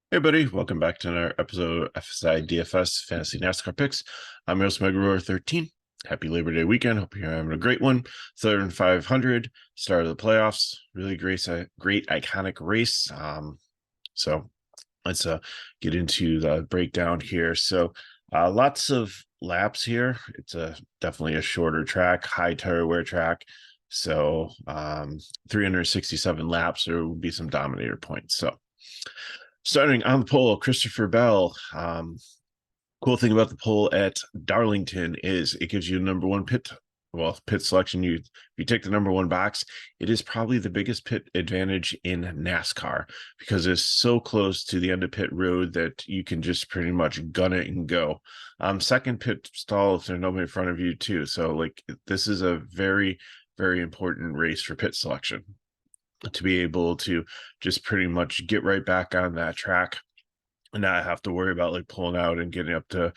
Hey, buddy. Welcome back to another episode of FSI DFS Fantasy NASCAR Picks. I'm your host, Megaroar13. Happy Labor Day weekend. Hope you're having a great one. Third and 500, start of the playoffs. Really great iconic race. So let's get into the breakdown here. So lots of laps here. It's definitely a shorter track, high tire wear track. So 367 laps, there will be some dominator points. So starting on the pole, Christopher Bell. Cool thing about the pole at Darlington is it gives you number one pit selection. If you take the number one box, it is probably the biggest pit advantage in NASCAR because it's so close to the end of pit road that you can just pretty much gun it and go. Second pit stall if there's nobody in front of you too. So like this is a very, very important race for pit selection to be able to just pretty much get right back on that track and not have to worry about like pulling out and getting up to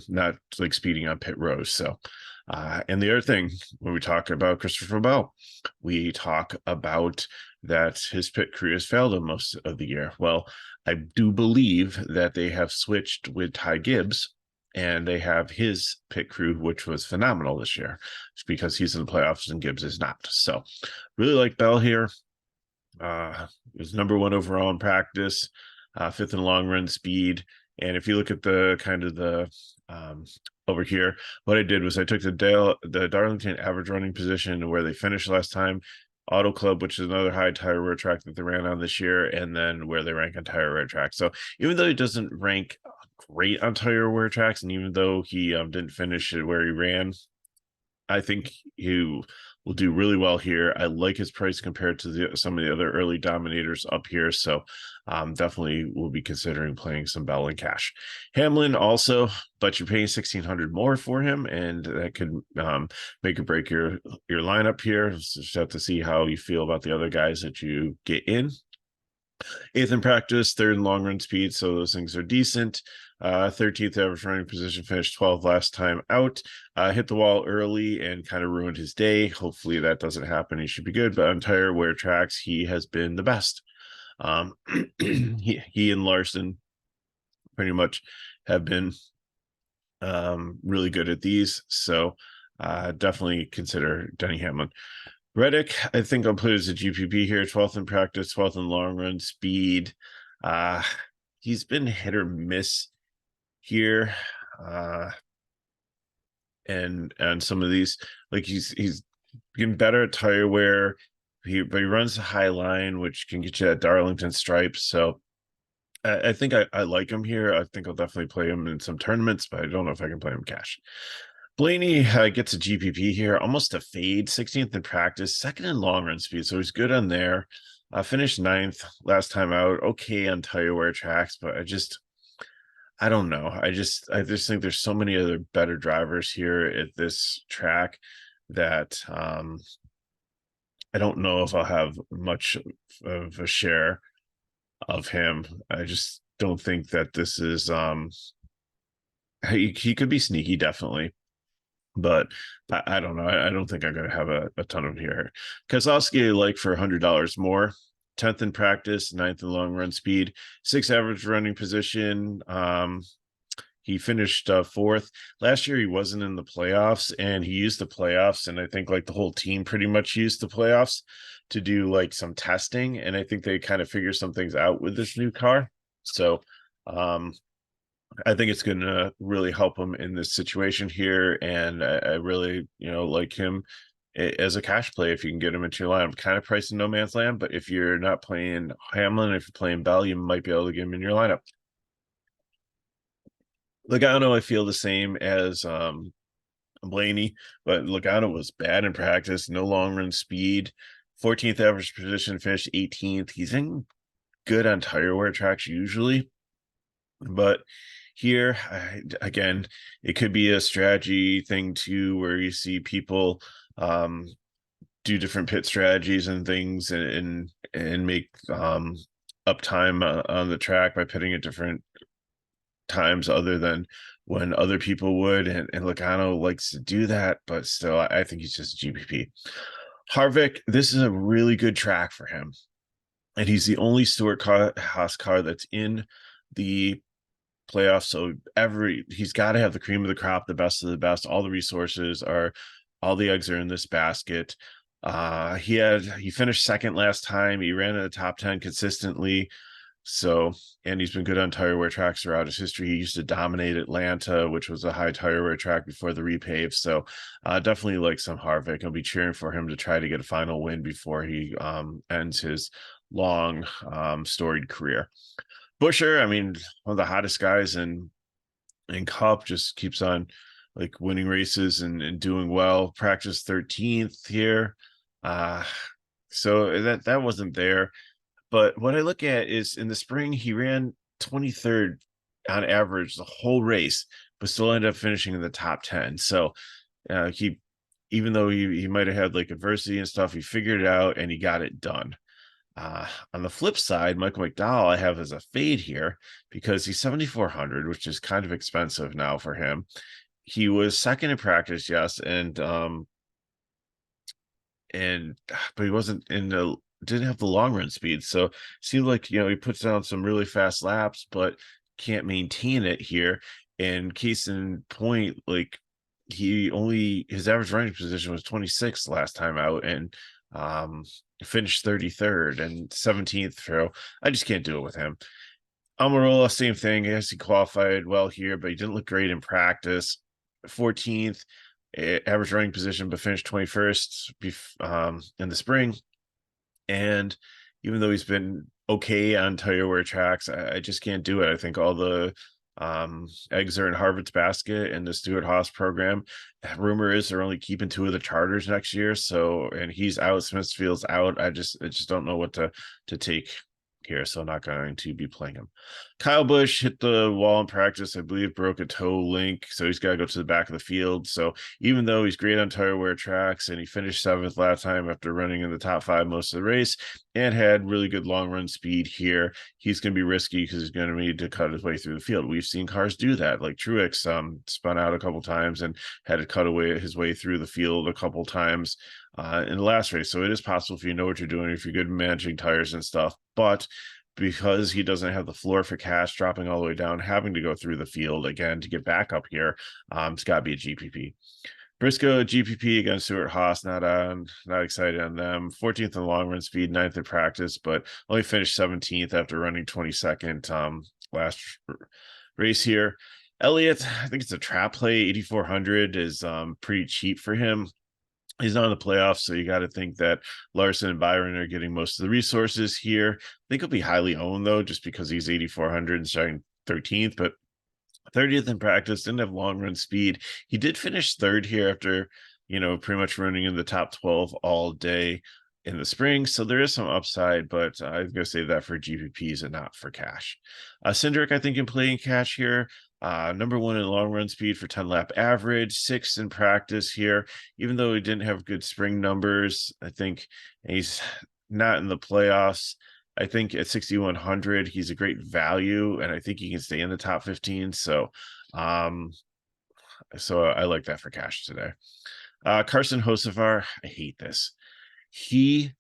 not like speeding on pit road. So and the other thing when we talk about Christopher Bell, we talk about that his pit crew has failed him most of the year. Well, I do believe that they have switched with Ty Gibbs and they have his pit crew, which was phenomenal this year because he's in the playoffs and Gibbs is not. So really like Bell here. Was number one overall in practice, fifth in long run speed. And if you look at the kind of the over here, what I did was I took the Darlington average running position where they finished last time, Auto Club, which is another high tire wear track that they ran on this year, and then where they rank on tire wear track. So even though he doesn't rank great on tire wear tracks, and even though he didn't finish it where he ran, I think he will do really well here. I like his price compared to some of the other early dominators up here. So definitely will be considering playing some Bell and cash. Hamlin also, but you're paying 1,600 more for him, and that could make or break your lineup here. Just have to see how you feel about the other guys that you get in. Eighth in practice, third in long run speed, so those things are decent. 13th average running position, finished 12th last time out. Hit the wall early and kind of ruined his day. Hopefully that doesn't happen. He should be good, but on tire wear tracks, he has been the best. He and Larson pretty much have been really good at these. So definitely consider Denny Hamlin. Reddick, I think I'll put as a GPP here, 12th in practice, 12th in long run speed. He's been hit or miss here. And some of these, like he's getting better at tire wear. But he runs a high line, which can get you at Darlington stripes. So I think I like him here. I think I'll definitely play him in some tournaments, but I don't know if I can play him cash. Blaney gets a GPP here, almost a fade, 16th in practice, second in long run speed, so he's good on there. Finished 9th last time out, okay on tire wear tracks, but I don't know. I just think there's so many other better drivers here at this track that I don't know if I'll have much of a share of him. I just don't think that this is he could be sneaky, definitely. But I don't know. I don't think I'm going to have a ton of here. Kozlowski, like for $100 more, 10th in practice, 9th in long run speed, 6th average running position. He finished 4th. Last year, he wasn't in the playoffs, and he used the playoffs. And I think like the whole team pretty much used the playoffs to do like some testing. And I think they kind of figure some things out with this new car. So, I think it's going to really help him in this situation here. And I really, like him as a cash play if you can get him into your lineup. Kind of priced in no man's land, but if you're not playing Hamlin, if you're playing Bell, you might be able to get him in your lineup. Logano, I feel the same as Blaney, but Logano was bad in practice, no long run speed, 14th average position, finished 18th. He's in good on tire wear tracks usually, but here again it could be a strategy thing too where you see people do different pit strategies and things and make uptime on the track by pitting at different times other than when other people would, and Logano likes to do that, but still I think he's just GPP. Harvick, this is a really good track for him. and he's the only Haas car that's in the playoffs. So he's got to have the cream of the crop, the best of the best. All the resources are, all the eggs are in this basket. He finished second last time. He ran in the top 10 consistently. So, and he's been good on tire wear tracks throughout his history. He used to dominate Atlanta, which was a high tire wear track before the repave. So, definitely like some Harvick. I'll be cheering for him to try to get a final win before he ends his long, storied career. Busher, I mean, one of the hottest guys in Cup, just keeps on like winning races and doing well. Practice 13th here. Uh, so that wasn't there. But what I look at is in the spring, he ran 23rd on average the whole race, but still ended up finishing in the top 10. So he, even though he might have had like adversity and stuff, he figured it out and he got it done. On the flip side, Michael McDowell I have as a fade here because he's 7,400, which is kind of expensive now for him. He was second in practice, yes, and but he wasn't in the didn't have the long run speed. So it seemed like he puts down some really fast laps, but can't maintain it here. And case in point, like his average running position was 26th last time out, and finished 33rd and 17th. So I just can't do it with him. Almirola, same thing. I guess he qualified well here, but he didn't look great in practice. 14th average running position, but finished 21st in the spring. And even though he's been okay on tire wear tracks, I just can't do it. I think all the eggs are in Harvard's basket in the Stewart-Haas program. Rumor is they're only keeping 2 of the charters next year. So, and he's out, Smithfield's out. I just don't know what to take here, so I'm not going to be playing him. Kyle Busch hit the wall in practice, I believe, broke a toe link, so he's got to go to the back of the field. So even though he's great on tire wear tracks and he finished 7th last time after running in the top 5 most of the race and had really good long run speed here, he's going to be risky because he's going to need to cut his way through the field. We've seen cars do that, like Truex spun out a couple times and had to cut away his way through the field a couple times in the last race. So it is possible if you know what you're doing, if you're good at managing tires and stuff. But because he doesn't have the floor for cash, dropping all the way down, having to go through the field again to get back up here, it's got to be a GPP. Briscoe GPP against Stewart-Haas, not excited on them. 14th in long run speed, 9th in practice, but only finished 17th after running 22nd last race here. Elliott, I think it's a trap play. 8,400 is pretty cheap for him. He's not in the playoffs, so you got to think that Larson and Byron are getting most of the resources here. I think he'll be highly owned, though, just because he's 8,400 and starting 13th, but 30th in practice, didn't have long run speed. He did finish 3rd here after, pretty much running in the top 12 all day in the spring. So there is some upside, but I'm going to save that for GPPs and not for cash. Cindric, I think, can play in cash here. Number 1 in long run speed for 10 lap average, 6th in practice here. Even though he didn't have good spring numbers, I think he's not in the playoffs. I think at 6,100, he's a great value, and I think he can stay in the top 15. So, so I like that for cash today. Carson Hocevar, I hate this. He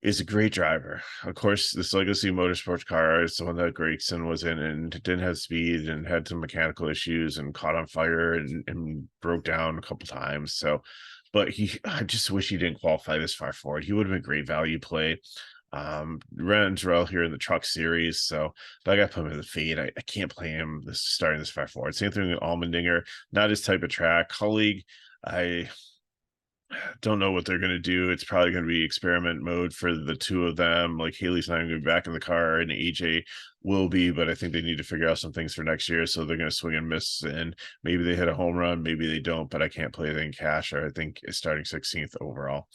is a great driver. Of course, this Legacy Motorsports car is the one that Gragson was in and didn't have speed and had some mechanical issues and caught on fire and broke down a couple times. So, but I just wish he didn't qualify this far forward. He would have been great value play. Ren's well here in the Truck Series, so but I got to put him in the fade. I can't play him starting this far forward. Same thing with Allmendinger, not his type of track. Colleague, I don't know what they're going to do. It's probably going to be experiment mode for the 2 of them. Like Haley's not going to be back in the car, and AJ will be, but I think they need to figure out some things for next year. So they're going to swing and miss, and maybe they hit a home run, maybe they don't. But I can't play it in cash, or I think it's starting 16th overall.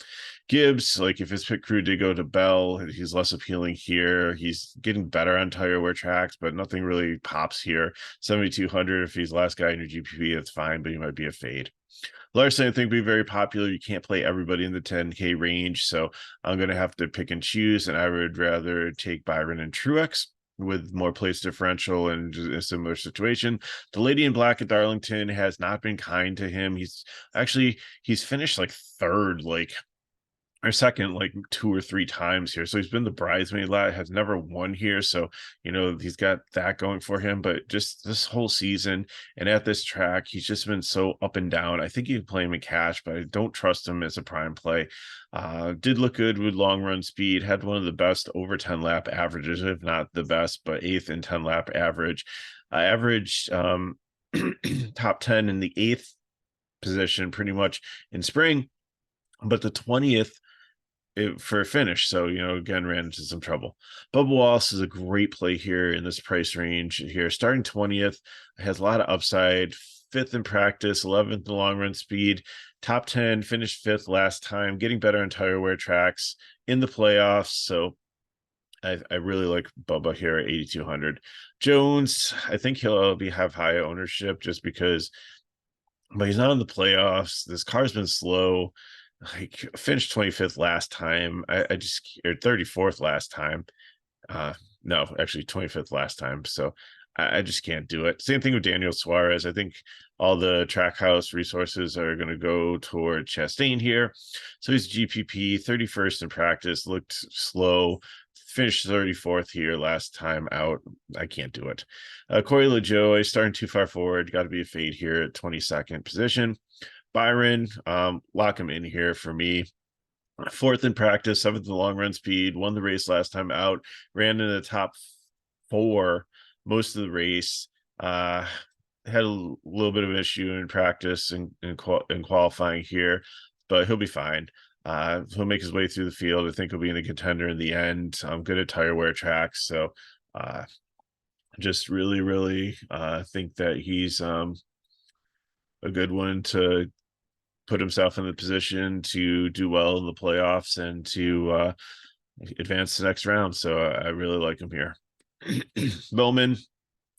Gibbs, like if his pit crew did go to Bell, he's less appealing here. He's getting better on tire wear tracks, but nothing really pops here. 7,200. If he's last guy in your GPP, that's fine, but he might be a fade. Larson, I think, be very popular. You can't play everybody in the 10K range, so I'm going to have to pick and choose, and I would rather take Byron and Truex with more place differential and a similar situation. The lady in black at Darlington has not been kind to him. He's finished like 3rd, like or second like 2 or 3 times here. So he's been the bridesmaid lot, has never won here. So, he's got that going for him. But just this whole season and at this track, he's just been so up and down. I think you can play him in cash, but I don't trust him as a prime play. Did look good with long run speed, had one of the best over 10 lap averages, if not the best, but eighth and 10 lap average. Averaged top 10 in the eighth position pretty much in spring, but the 20th for a finish. So, again, ran into some trouble. Bubba Wallace is a great play here in this price range here. Starting 20th, has a lot of upside. Fifth in practice, 11th in long run speed, top 10, finished fifth last time, getting better on tire wear tracks in the playoffs. So I really like Bubba here at 8,200. Jones, I think he'll have high ownership just because, but he's not in the playoffs. This car's been slow. Like finished 25th last time. I just, or 34th last time. No, actually 25th last time. So I just can't do it. Same thing with Daniel Suarez. I think all the Trackhouse resources are going to go toward Chastain here. So he's GPP, 31st in practice, looked slow, finished 34th here last time out. I can't do it. Corey LaJoie starting too far forward. Got to be a fade here at 22nd position. Byron, lock him in here for me. Fourth in practice, seventh in long run speed, won the race last time out, ran in the top 4 most of the race. Had a little bit of an issue in practice and in qualifying here, but he'll be fine. He'll make his way through the field. I think he'll be in the contender in the end. I'm good at tire wear tracks, so just really, really think that he's a good one to put himself in the position to do well in the playoffs and to advance the next round. So I really like him here. Bowman,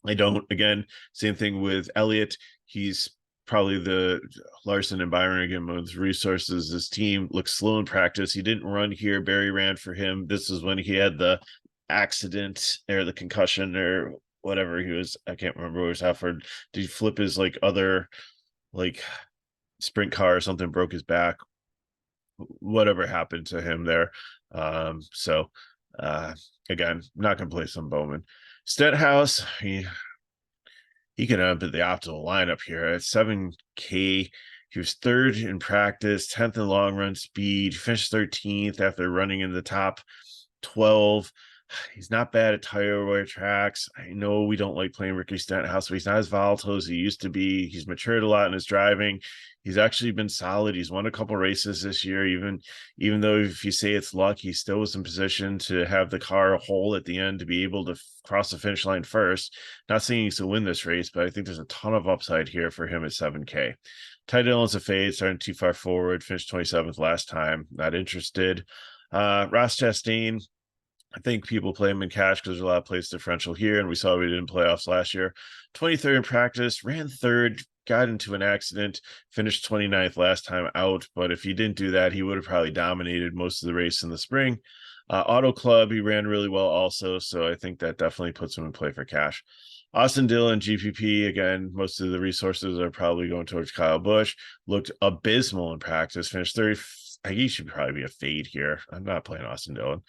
I don't. Again, same thing with Elliott. He's probably the Larson and Byron again, most resources. This team looks slow in practice. He didn't run here. Barry ran for him. This is when he had the accident or the concussion or whatever he was. I can't remember what was Halford. Did he flip his other sprint car or something, broke his back, whatever happened to him there. So again, not gonna play some Bowman. Stenhouse, he can have the optimal lineup here at 7K. He was third in practice, 10th in long run speed, finished 13th after running in the top 12. He's not bad at tire wear tracks. I know we don't like playing Ricky Stenhouse, but he's not as volatile as he used to be. He's matured a lot in his driving. He's actually been solid. He's won a couple races this year, even though if you say it's luck, he still was in position to have the car whole at the end to be able to cross the finish line first. Not saying he's to win this race, but I think there's a ton of upside here for him at 7K. Ty Dillon's a fade, starting too far forward, finished 27th last time. Not interested. Ross Chastain, I think people play him in cash because there's a lot of place differential here, and we saw we did in playoffs last year. 23rd in practice, ran third, got into an accident, finished 29th last time out. But if he didn't do that, he would have probably dominated most of the race in the spring. Auto Club, he ran really well also, so I think that definitely puts him in play for cash. Austin Dillon, GPP, again, most of the resources are probably going towards Kyle Busch. Looked abysmal in practice, finished 30. He should probably be a fade here. I'm not playing Austin Dillon.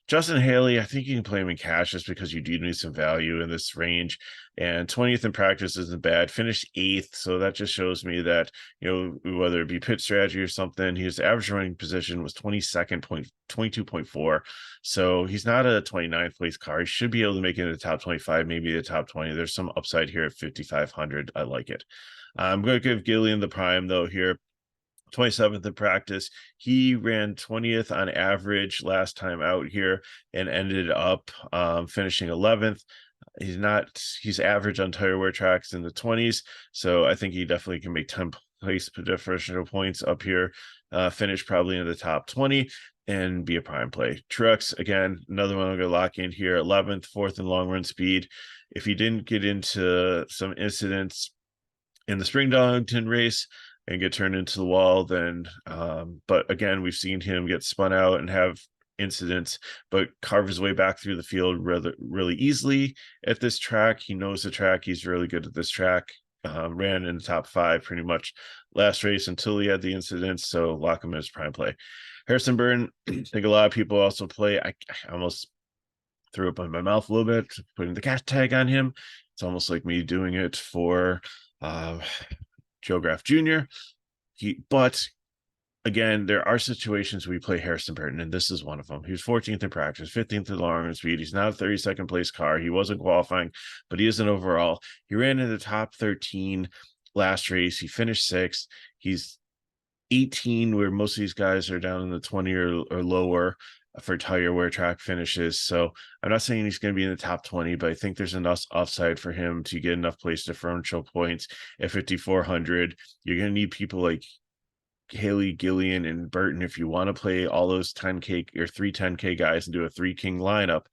Justin Haley, I think you can play him in cash just because you do need some value in this range. And 20th in practice isn't bad. Finished 8th, so that just shows me that, whether it be pit strategy or something, his average running position was 22.4. So he's not a 29th place car. He should be able to make it in the top 25, maybe the top 20. There's some upside here at 5,500. I like it. I'm going to give Gillian the prime, though, here. 27th in practice. He ran 20th on average last time out here and ended up finishing 11th. He's average on tire wear tracks in the 20s. So I think he definitely can make 10 place differential points up here, finish probably in the top 20 and be a prime play. Truex, again, another one I'm going to lock in here. 11th, 4th in long run speed. If he didn't get into some incidents in the spring Darlington race and get turned into the wall, then but again, we've seen him get spun out and have incidents, but carve his way back through the field really easily at this track. He knows the track. He's really good at this track. Ran in the top 5 pretty much last race until he had the incidents, so lock him as prime play. Harrison Burton, I think a lot of people also play. I almost threw up in my mouth a little bit, putting the cat tag on him. It's almost like me doing it for Joe Graff Jr. But again, there are situations we play Harrison Burton, and this is one of them. He was 14th in practice, 15th in long run speed. He's not a 32nd place car. He wasn't qualifying, but he is an overall. He ran in the top 13 last race. He finished sixth. He's 18, where most of these guys are down in the 20 or lower for tire wear track finishes. So I'm not saying he's going to be in the top 20, but I think there's enough upside for him to get enough place differential points at 5,400. You're going to need people like Haley, Gillian, and Burton if you want to play all those 10K or 310K guys and do a 3 king lineup.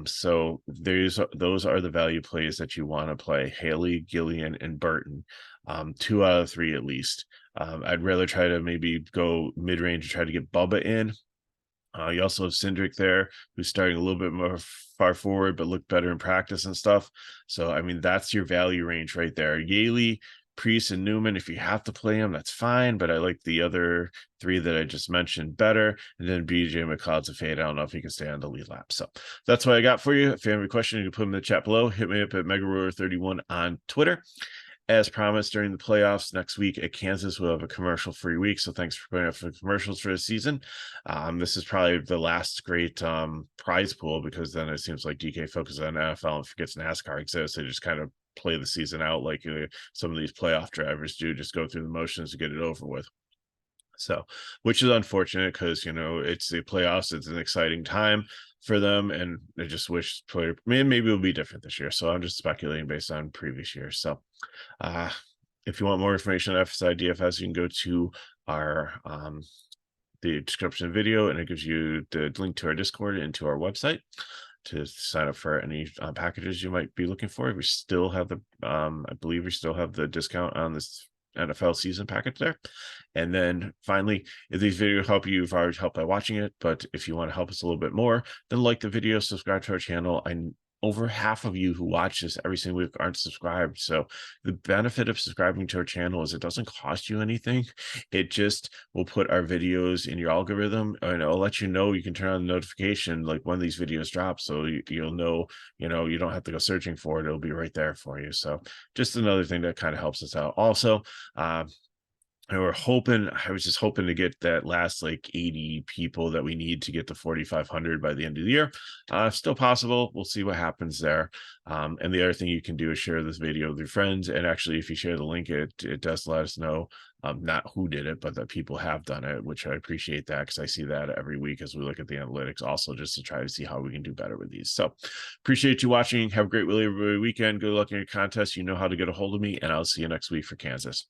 So those are the value plays that you want to play: Haley, Gillian, and Burton. 2 out of 3 at least. I'd rather try to maybe go mid-range and try to get Bubba in. You also have Cindric there, who's starting a little bit more far forward, but looked better in practice and stuff. So, I mean, that's your value range right there. Yaley, Priest, and Newman, if you have to play them, that's fine. But I like the other 3 that I just mentioned better. And then BJ McLeod's a fade. I don't know if he can stay on the lead lap. So that's what I got for you. If you have any questions, you can put them in the chat below. Hit me up at MegaRoller31 on Twitter. As promised, during the playoffs next week at Kansas, we'll have a commercial-free week. So thanks for putting up for commercials for the season. This is probably the last great prize pool, because then it seems like DK focuses on NFL and forgets NASCAR exists. They just kind of play the season out like some of these playoff drivers do, just go through the motions to get it over with. So, which is unfortunate because, it's the playoffs. It's an exciting time for them, and I just wish maybe it'll be different this year. So I'm just speculating based on previous years. So if you want more information on FSI DFS, you can go to our the description video, and it gives you the link to our Discord and to our website to sign up for any packages you might be looking for. We still have I believe we still have the discount on this NFL season package there. And then finally, if these videos help you, you've already helped by watching it, but if you want to help us a little bit more, then like the video, subscribe to our channel. Over half of you who watch this every single week aren't subscribed. So the benefit of subscribing to our channel is it doesn't cost you anything. It just will put our videos in your algorithm, and it'll let you know. You can turn on the notification like when these videos drop, so you'll know, you don't have to go searching for it. It'll be right there for you. So just another thing that kind of helps us out. Also, and I was just hoping to get that last like 80 people that we need to get to 4,500 by the end of the year. Still possible. We'll see what happens there. And the other thing you can do is share this video with your friends. And actually, if you share the link, it does let us know not who did it, but that people have done it, which I appreciate that, because I see that every week as we look at the analytics also, just to try to see how we can do better with these. So appreciate you watching. Have a great weekend. Good luck in your contest. You know how to get a hold of me, and I'll see you next week for Kansas.